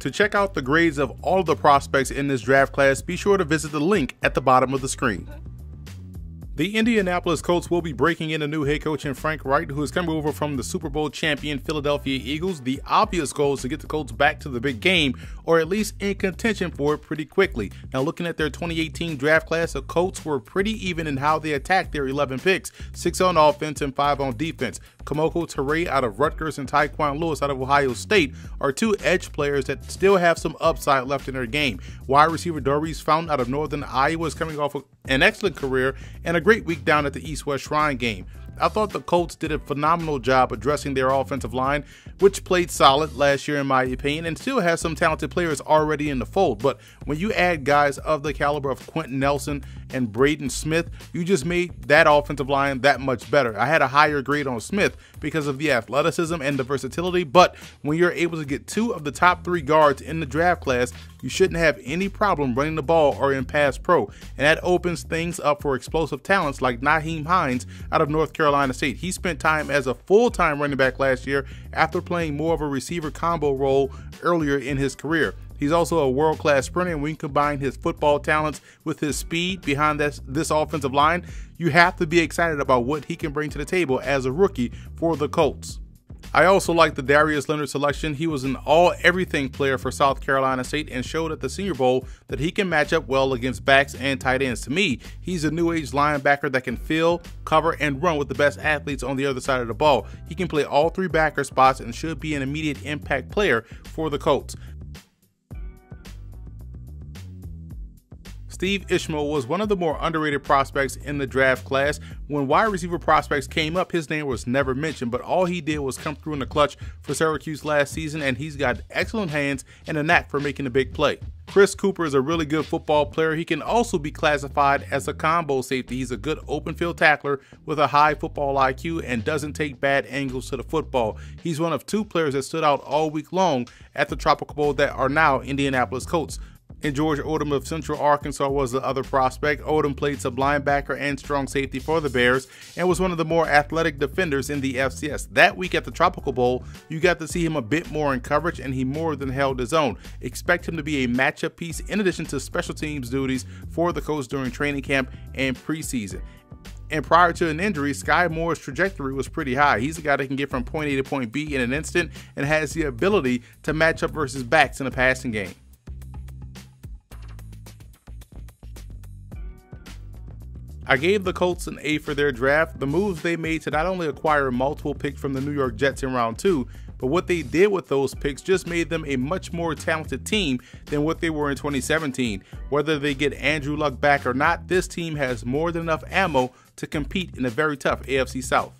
To check out the grades of all the prospects in this draft class, be sure to visit the link at the bottom of the screen. The Indianapolis Colts will be breaking in a new head coach in Frank Reich, who is coming over from the Super Bowl champion Philadelphia Eagles. The obvious goal is to get the Colts back to the big game, or at least in contention for it pretty quickly. Now, looking at their 2018 draft class, the Colts were pretty even in how they attacked their 11 picks, 6 on offense and 5 on defense. Kamoko Ture out of Rutgers and Tyquan Lewis out of Ohio State are two edge players that still have some upside left in their game. Wide receiver Doris Fountain out of Northern Iowa is coming off an excellent career and a great week down at the East-West Shrine game. I thought the Colts did a phenomenal job addressing their offensive line, which played solid last year in my opinion, and still has some talented players already in the fold. But when you add guys of the caliber of Quentin Nelson and Braden Smith, you just made that offensive line that much better. I had a higher grade on Smith because of the athleticism and the versatility, but when you're able to get 2 of the top 3 guards in the draft class, you shouldn't have any problem running the ball or in pass pro, and that opens things up for explosive talents like Nyheim Hines out of North Carolina State. He spent time as a full-time running back last year after playing more of a receiver combo role earlier in his career. He's also a world-class sprinter, and when you combine his football talents with his speed behind this offensive line, you have to be excited about what he can bring to the table as a rookie for the Colts. I also like the Darius Leonard selection. He was an all-everything player for South Carolina State and showed at the Senior Bowl that he can match up well against backs and tight ends. To me, he's a new age linebacker that can fill, cover, and run with the best athletes on the other side of the ball. He can play all 3 backer spots and should be an immediate impact player for the Colts. Steve Ishmael was one of the more underrated prospects in the draft class. When wide receiver prospects came up, his name was never mentioned, but all he did was come through in the clutch for Syracuse last season, and he's got excellent hands and a knack for making a big play. Chris Cooper is a really good football player. He can also be classified as a combo safety. He's a good open field tackler with a high football IQ and doesn't take bad angles to the football. He's one of 2 players that stood out all week long at the Tropical Bowl that are now Indianapolis Colts. And George Odom of Central Arkansas was the other prospect. Odom played some linebacker and strong safety for the Bears and was one of the more athletic defenders in the FCS. That week at the Tropical Bowl, you got to see him a bit more in coverage, and he more than held his own. Expect him to be a matchup piece in addition to special teams duties for the Colts during training camp and preseason. And prior to an injury, Sky Moore's trajectory was pretty high. He's a guy that can get from point A to point B in an instant and has the ability to match up versus backs in a passing game. I gave the Colts an A for their draft. The moves they made to not only acquire multiple picks from the New York Jets in round 2, but what they did with those picks just made them a much more talented team than what they were in 2017. Whether they get Andrew Luck back or not, this team has more than enough ammo to compete in a very tough AFC South.